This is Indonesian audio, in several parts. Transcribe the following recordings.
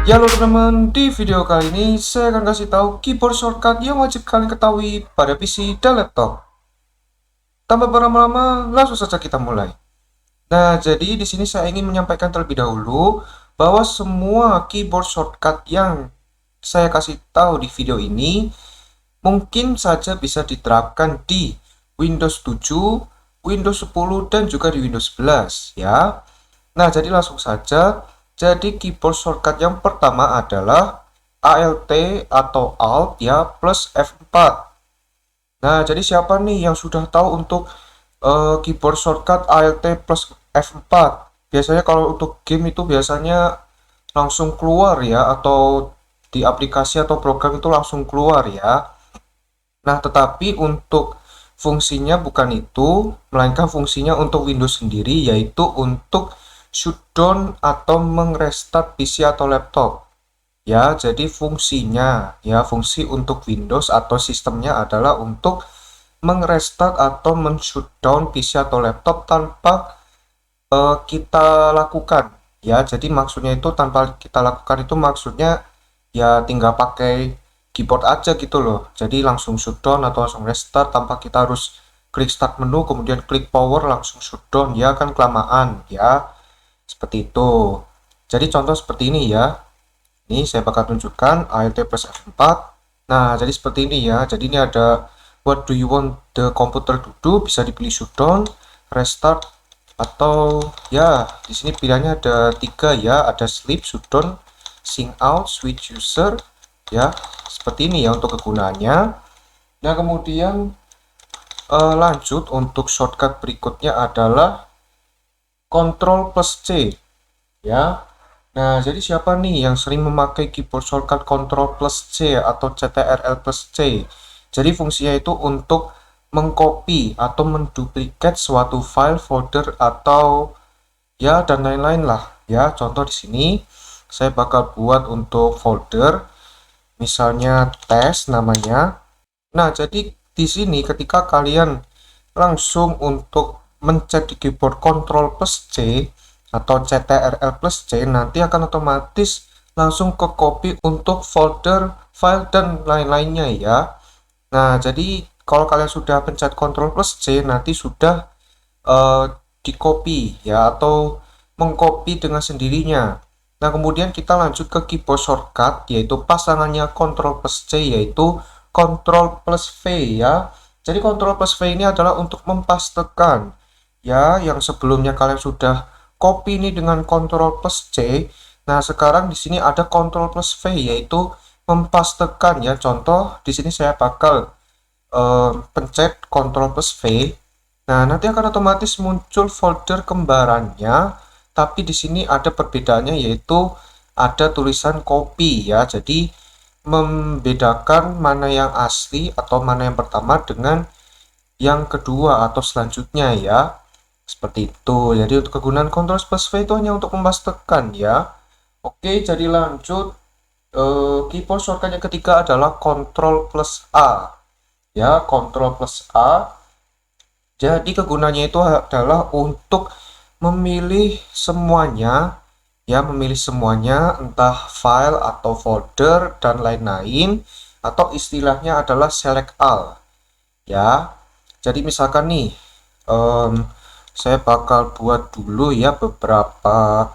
Ya halo teman-teman, di video kali ini saya akan kasih tahu keyboard shortcut yang wajib kalian ketahui pada PC dan laptop. Tanpa berlama-lama, langsung saja kita mulai. Nah, jadi di sini saya ingin menyampaikan terlebih dahulu bahwa semua keyboard shortcut yang saya kasih tahu di video ini mungkin saja bisa diterapkan di Windows 7, Windows 10, dan juga di Windows 11 ya. Nah, jadi langsung saja. Jadi keyboard shortcut yang pertama adalah ALT atau Alt ya plus F4. Nah, jadi siapa nih yang sudah tahu untuk keyboard shortcut ALT plus F4? Biasanya kalau untuk game itu biasanya langsung keluar ya, atau di aplikasi atau program itu langsung keluar ya. Nah, tetapi untuk fungsinya bukan itu, melainkan fungsinya untuk Windows sendiri, yaitu untuk shutdown atau mengrestart PC atau laptop. Ya, jadi fungsinya, ya fungsi untuk Windows atau sistemnya adalah untuk mengrestart atau men-shutdown PC atau laptop tanpa kita lakukan. Ya, jadi maksudnya itu tanpa kita lakukan itu maksudnya ya tinggal pakai keyboard aja gitu loh. Jadi langsung shutdown atau langsung restart tanpa kita harus klik start menu kemudian klik power langsung shutdown, ya kan kelamaan ya. Seperti itu. Jadi contoh seperti ini ya. Ini saya bakal tunjukkan Alt plus F4. Nah, jadi seperti ini ya. Jadi ini ada what do you want the computer to do, bisa dipilih shutdown, restart, atau ya di sini pilihannya ada 3 ya, ada sleep, shutdown, sync out, switch user ya. Seperti ini ya untuk kegunaannya. Nah, kemudian lanjut untuk shortcut berikutnya adalah Ctrl plus C ya. Nah, jadi siapa nih yang sering memakai keyboard shortcut Ctrl plus C atau Ctrl plus C? Jadi fungsinya itu untuk mengcopy atau menduplikat suatu file, folder, atau ya dan lain-lain lah. Ya, contoh di sini saya bakal buat untuk folder, misalnya tes namanya. Nah, jadi di sini ketika kalian langsung untuk mencet di keyboard Ctrl plus C atau Ctrl plus C, nanti akan otomatis langsung ke copy untuk folder, file, dan lain-lainnya ya. Nah, jadi kalau kalian sudah pencet Ctrl plus C, nanti sudah di copy ya, atau mengcopy dengan sendirinya. Nah, kemudian kita lanjut ke keyboard shortcut, yaitu pasangannya Ctrl plus C, yaitu Ctrl plus V ya. Jadi Ctrl plus V ini adalah untuk mempastekan ya, yang sebelumnya kalian sudah copy ini dengan Ctrl plus C. Nah, sekarang di sini ada Ctrl plus V, yaitu mempastekan ya. Contoh di sini saya bakal pencet Ctrl plus V. Nah, nanti akan otomatis muncul folder kembarannya, tapi di sini ada perbedaannya, yaitu ada tulisan copy ya. Jadi membedakan mana yang asli atau mana yang pertama dengan yang kedua atau selanjutnya ya. Seperti itu. Jadi untuk kegunaan Ctrl plus V itu hanya untuk memastikan ya. Oke, jadi lanjut. Keyboard shortcut yang ketiga adalah Ctrl plus A. Ya, Ctrl plus A. Jadi kegunaannya itu adalah untuk memilih semuanya. Ya, memilih semuanya, entah file atau folder dan lain-lain, atau istilahnya adalah select all. Ya, jadi misalkan nih, saya bakal buat dulu ya beberapa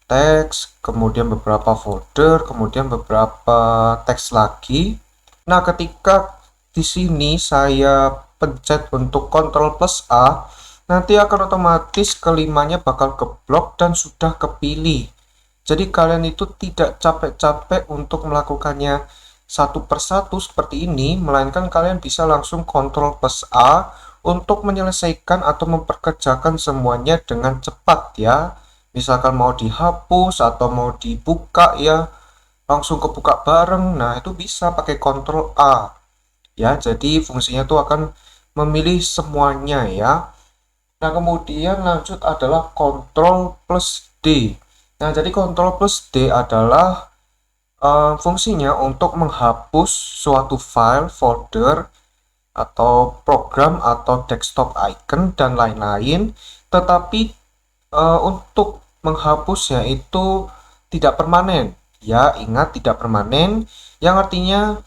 teks, kemudian beberapa folder, kemudian beberapa teks lagi. Nah, ketika di sini saya pencet untuk Ctrl plus A, nanti akan otomatis kelimanya bakal keblok dan sudah kepilih. Jadi kalian itu tidak capek-capek untuk melakukannya satu persatu seperti ini, melainkan kalian bisa langsung Ctrl plus A untuk menyelesaikan atau memperkerjakan semuanya dengan cepat ya. Misalkan mau dihapus atau mau dibuka ya, langsung kebuka bareng. Nah, itu bisa pakai Ctrl A ya. Jadi fungsinya itu akan memilih semuanya ya. Nah, kemudian lanjut adalah Ctrl plus D. Nah, jadi Ctrl plus D adalah fungsinya untuk menghapus suatu file, folder, atau program atau desktop icon dan lain-lain, tetapi untuk menghapusnya itu tidak permanen Ya, ingat tidak permanen, yang artinya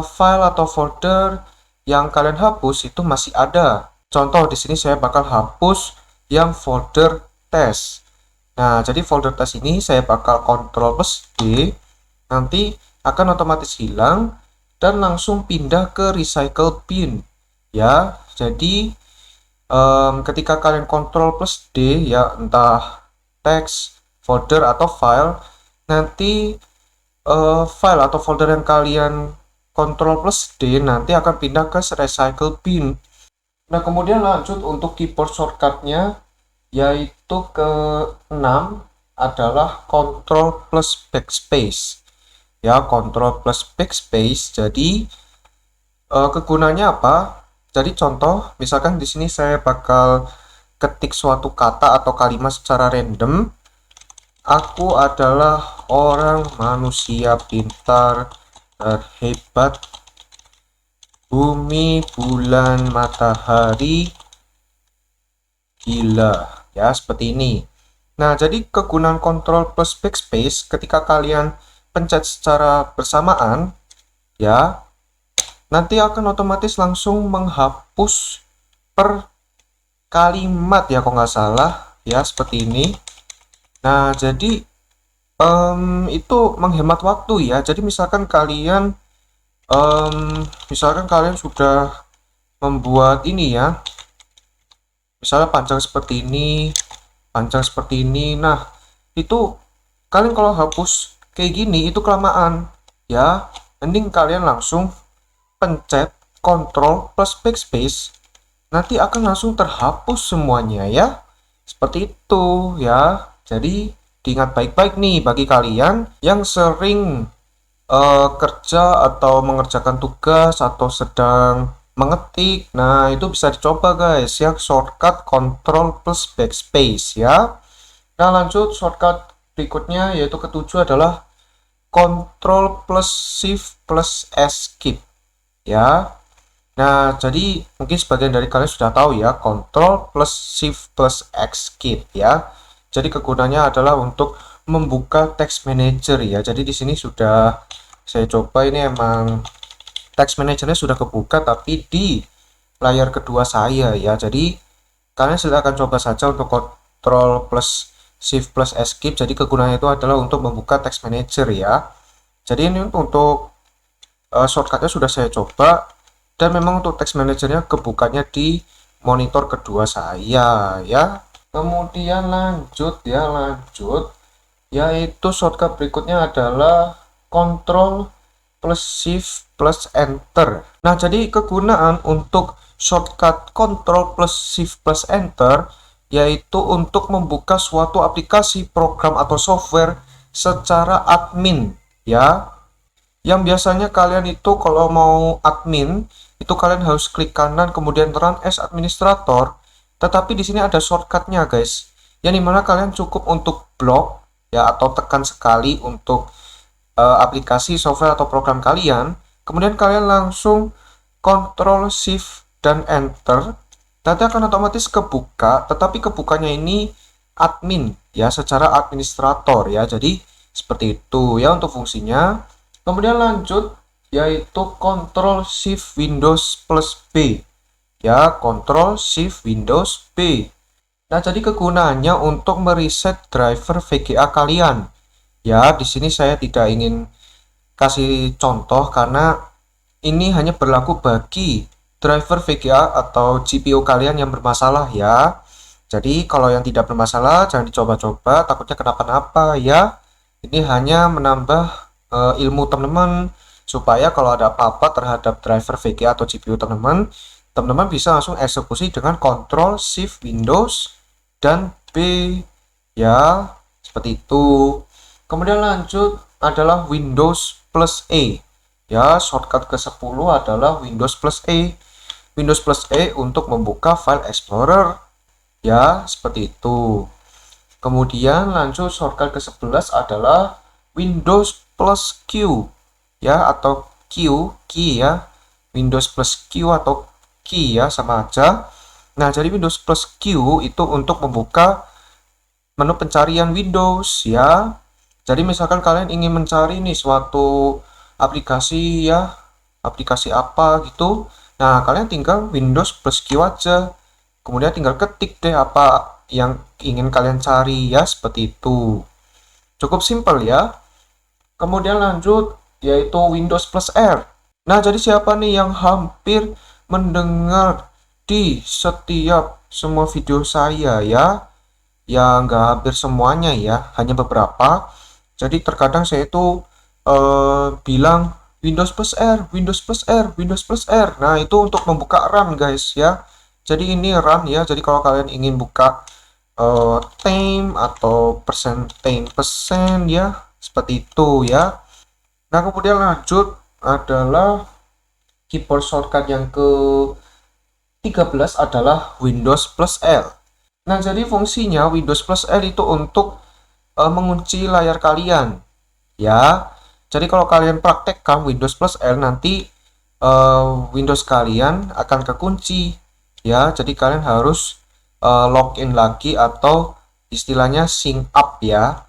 file atau folder yang kalian hapus itu masih ada. Contoh di sini saya bakal hapus yang folder test. Nah, jadi folder test ini saya bakal Ctrl plus D, nanti akan otomatis hilang dan langsung pindah ke recycle bin. Ya, jadi ketika kalian Ctrl plus D, ya entah teks, folder atau file, nanti file atau folder yang kalian Ctrl plus D nanti akan pindah ke recycle bin. Nah, kemudian lanjut untuk keyboard shortcutnya, yaitu ke 6 adalah Ctrl plus backspace. Ya, Ctrl plus backspace. Jadi kegunaannya apa? Jadi contoh, misalkan di sini saya bakal ketik suatu kata atau kalimat secara random. Aku adalah orang manusia pintar, terhebat, bumi, bulan, matahari, gila. Ya, seperti ini. Nah, jadi kegunaan Ctrl plus backspace ketika kalian pencet secara bersamaan, ya, nanti akan otomatis langsung menghapus per kalimat ya, kalau nggak salah. Ya, seperti ini. Nah, jadi itu menghemat waktu ya. Jadi misalkan kalian sudah membuat ini ya, misalnya panjang seperti ini, panjang seperti ini. Nah, itu kalian kalau hapus kayak gini itu kelamaan ya. Mending kalian langsung pencet Ctrl plus backspace, nanti akan langsung terhapus semuanya ya. Seperti itu ya. Jadi diingat baik-baik nih bagi kalian yang sering kerja atau mengerjakan tugas atau sedang mengetik. Nah, itu bisa dicoba guys ya, shortcut Ctrl plus backspace ya. Nah, lanjut shortcut berikutnya yaitu ketujuh adalah Ctrl plus Shift plus Escape ya. Nah, jadi mungkin sebagian dari kalian sudah tahu ya, Ctrl plus Shift plus Escape ya. Jadi kegunaannya adalah untuk membuka text manager ya. Jadi di sini sudah saya coba, ini emang text managernya sudah kebuka tapi di layar kedua saya ya. Jadi kalian silahkan coba saja untuk Ctrl plus Shift plus Escape. Jadi kegunaannya itu adalah untuk membuka text manager ya. Jadi ini untuk shortcutnya sudah saya coba, dan memang untuk text managernya kebukanya di monitor kedua saya ya. Kemudian lanjut, yaitu shortcut berikutnya adalah Ctrl plus Shift plus Enter. Nah, jadi kegunaan untuk shortcut Ctrl plus Shift plus Enter yaitu untuk membuka suatu aplikasi, program atau software secara admin ya. Yang biasanya kalian itu kalau mau admin itu kalian harus klik kanan kemudian run as administrator. Tetapi di sini ada shortcutnya guys, yang dimana kalian cukup untuk blok ya atau tekan sekali untuk aplikasi, software atau program kalian. Kemudian kalian langsung Ctrl Shift dan Enter. Nanti akan otomatis kebuka, tetapi kebukanya ini admin ya, secara administrator ya. Jadi seperti itu ya untuk fungsinya. Kemudian lanjut yaitu Ctrl Shift Windows plus B. Ya, Ctrl Shift Windows B. Nah, jadi kegunaannya untuk mereset driver VGA kalian. Ya, di sini saya tidak ingin kasih contoh karena ini hanya berlaku bagi driver VGA atau GPU kalian yang bermasalah ya. Jadi kalau yang tidak bermasalah jangan dicoba-coba, takutnya kenapa-napa ya. Ini hanya menambah ilmu teman-teman supaya kalau ada apa-apa terhadap driver VGA atau GPU teman-teman bisa langsung eksekusi dengan Ctrl Shift Windows dan B ya, seperti itu. Kemudian lanjut adalah Windows plus E ya, shortcut ke-10 adalah Windows plus E. Windows plus E untuk membuka file explorer ya, seperti itu. Kemudian lanjut shortcut ke-11 adalah Windows plus Q ya, atau key ya. Windows plus Q atau key ya, sama aja. Nah, jadi Windows plus Q itu untuk membuka menu pencarian Windows ya. Jadi misalkan kalian ingin mencari nih suatu aplikasi ya, aplikasi apa gitu. Nah, kalian tinggal Windows plus Q aja. Kemudian tinggal ketik deh apa yang ingin kalian cari ya, seperti itu. Cukup simpel ya. Kemudian lanjut yaitu Windows plus R. Nah, jadi siapa nih yang hampir mendengar di setiap semua video saya ya? Ya, nggak hampir semuanya ya, hanya beberapa. Jadi terkadang saya itu bilang Windows plus R, Windows plus R, Windows plus R. Nah, itu untuk membuka run guys ya. Jadi ini run ya. Jadi kalau kalian ingin buka time atau persen ya, seperti itu ya. Nah, kemudian lanjut adalah keyboard shortcut yang ke-13 adalah Windows plus L. Nah, jadi fungsinya Windows plus L itu untuk mengunci layar kalian ya. Jadi kalau kalian praktekkan Windows plus L nanti Windows kalian akan kekunci ya. Jadi kalian harus login lagi atau istilahnya sync up ya.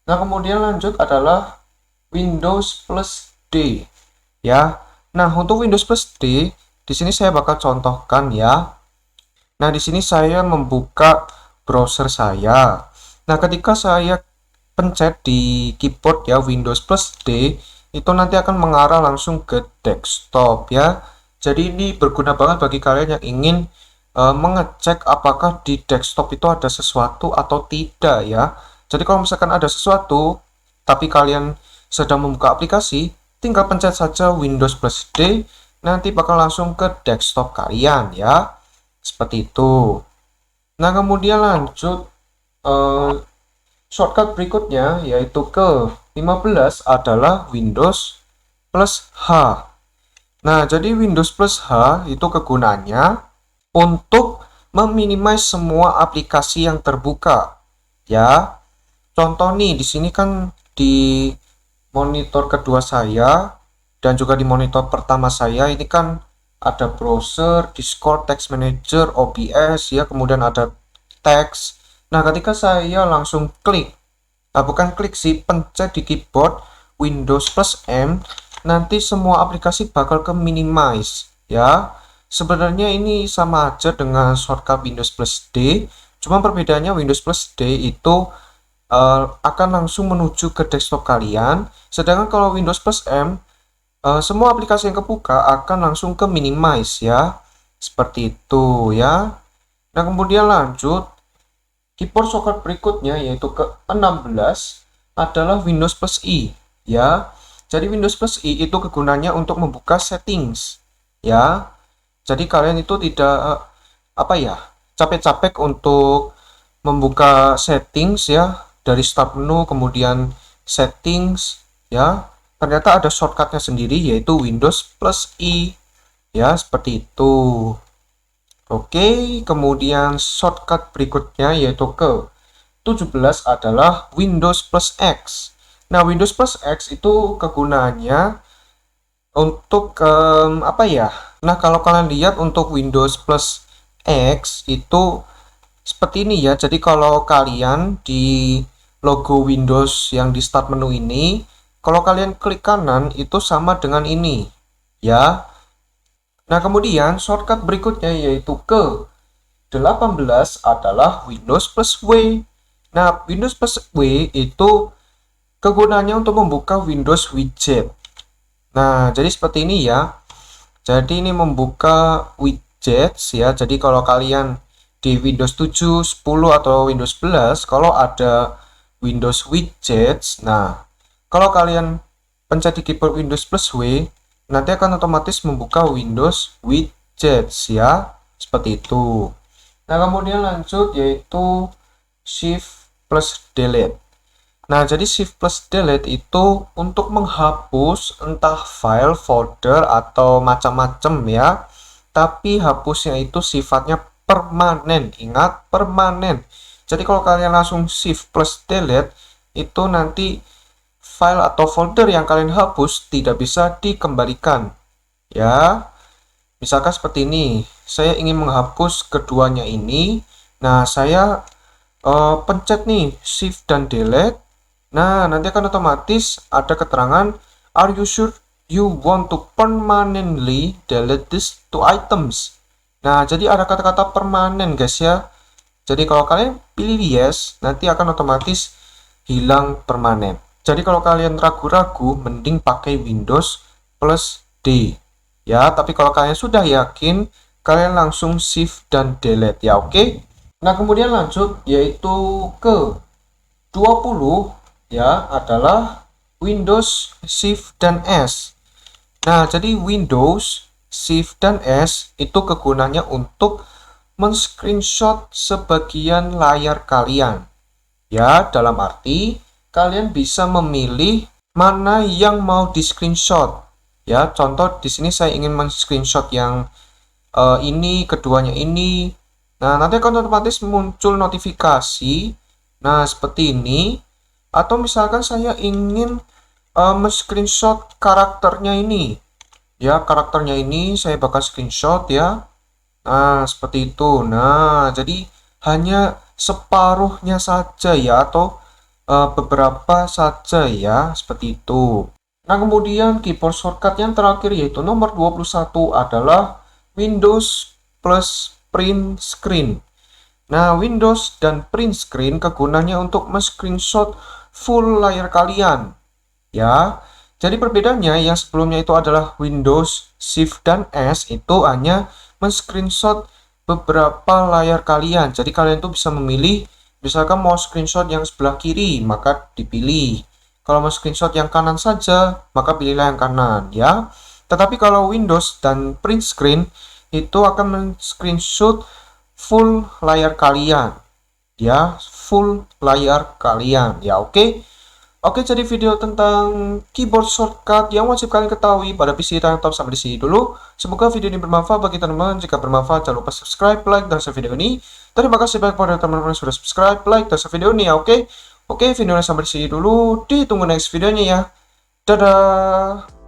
Nah, kemudian lanjut adalah Windows plus D ya. Nah, untuk Windows plus D di sini saya bakal contohkan ya. Nah, di sini saya membuka browser saya. Nah, ketika saya pencet di keyboard ya Windows plus D, itu nanti akan mengarah langsung ke desktop ya. Jadi ini berguna banget bagi kalian yang ingin mengecek apakah di desktop itu ada sesuatu atau tidak ya. Jadi kalau misalkan ada sesuatu, tapi kalian sedang membuka aplikasi, tinggal pencet saja Windows plus D, nanti bakal langsung ke desktop kalian ya. Seperti itu. Nah, kemudian lanjut shortcut berikutnya yaitu ke 15 adalah Windows plus H. Nah, jadi Windows plus H itu kegunaannya untuk meminimais semua aplikasi yang terbuka. Ya. Contoh nih, di sini kan di monitor kedua saya dan juga di monitor pertama saya ini kan ada browser, Discord, Text Manager, OBS ya, kemudian ada teks. Nah, ketika saya langsung klik, bukan klik sih, pencet di keyboard Windows plus M, nanti semua aplikasi bakal ke minimize ya. Sebenarnya ini sama aja dengan shortcut Windows plus D, cuma perbedaannya Windows plus D itu akan langsung menuju ke desktop kalian, sedangkan kalau Windows plus M semua aplikasi yang kebuka akan langsung ke minimize ya, seperti itu ya. Nah, kemudian lanjut keyboard shortcut berikutnya yaitu ke-16 adalah Windows plus I ya. Jadi Windows plus I itu kegunaannya untuk membuka settings ya. Jadi kalian itu tidak capek-capek untuk membuka settings ya, dari start menu kemudian settings ya. Ternyata ada shortcutnya sendiri yaitu Windows plus I ya, seperti itu. Oke, kemudian shortcut berikutnya yaitu ke 17 adalah Windows plus X. Nah, Windows plus X itu kegunaannya untuk Nah, kalau kalian lihat untuk Windows plus X itu seperti ini ya. Jadi kalau kalian di logo Windows yang di start menu ini, kalau kalian klik kanan itu sama dengan ini ya. Nah, kemudian shortcut berikutnya yaitu ke 18 adalah Windows plus W. Nah, Windows plus W itu kegunaannya untuk membuka Windows widget. Nah, jadi seperti ini ya. Jadi ini membuka widgets ya. Jadi kalau kalian di Windows 7, 10 atau Windows 11, kalau ada Windows widgets, nah, kalau kalian pencet di keyboard Windows plus W, nanti akan otomatis membuka Windows widgets ya, seperti itu. Nah, kemudian lanjut yaitu Shift plus Delete. Nah, jadi Shift plus Delete itu untuk menghapus entah file, folder, atau macam-macam ya. Tapi hapusnya itu sifatnya permanen. Ingat, permanen. Jadi kalau kalian langsung Shift plus Delete, itu nanti file atau folder yang kalian hapus tidak bisa dikembalikan. Ya, misalkan seperti ini. Saya ingin menghapus keduanya ini. Nah, saya pencet nih Shift dan Delete. Nah, nanti akan otomatis ada keterangan, are you sure you want to permanently delete these two items? Nah, jadi ada kata-kata permanen guys ya. Jadi kalau kalian pilih yes, nanti akan otomatis hilang permanen. Jadi kalau kalian ragu-ragu, mending pakai Windows plus D. Ya, tapi kalau kalian sudah yakin, kalian langsung shift dan delete ya, oke? Nah, kemudian lanjut yaitu ke 20 ya adalah Windows Shift dan S. Nah, jadi Windows Shift dan S itu kegunaannya untuk men-screenshot sebagian layar kalian. Ya, dalam arti kalian bisa memilih mana yang mau di-screenshot. Ya, contoh di sini saya ingin men-screenshot yang ini, keduanya ini. Nah, nanti akan otomatis muncul notifikasi. Nah, seperti ini. Atau misalkan saya ingin men-screenshot karakternya ini. Ya, karakternya ini saya bakal screenshot ya. Nah, seperti itu. Nah, jadi hanya separuhnya saja ya, atau beberapa saja ya, seperti itu. Nah, kemudian keyboard shortcut yang terakhir yaitu nomor 21 adalah Windows plus print screen. Nah, Windows dan print screen kegunaannya untuk men-screenshot full layar kalian. Ya, jadi perbedaannya yang sebelumnya itu adalah Windows, Shift, dan S itu hanya men-screenshot beberapa layar kalian. Jadi kalian tuh bisa memilih, misalkan mau screenshot yang sebelah kiri, maka dipilih. Kalau mau screenshot yang kanan saja, maka pilihlah yang kanan ya. Tetapi kalau Windows dan print screen itu akan men-screenshot full layar kalian. Ya, full layar kalian. Ya, oke. Oke, jadi video tentang keyboard shortcut yang wajib kalian ketahui pada PC dan laptop sampai di sini dulu. Semoga video ini bermanfaat bagi teman-teman. Jika bermanfaat, jangan lupa subscribe, like, dan share video ini. Terima kasih banyak pada teman-teman yang sudah subscribe, like, dan share video ini ya, oke? Oke, videonya sampai di sini dulu. Ditunggu next videonya ya. Dadah!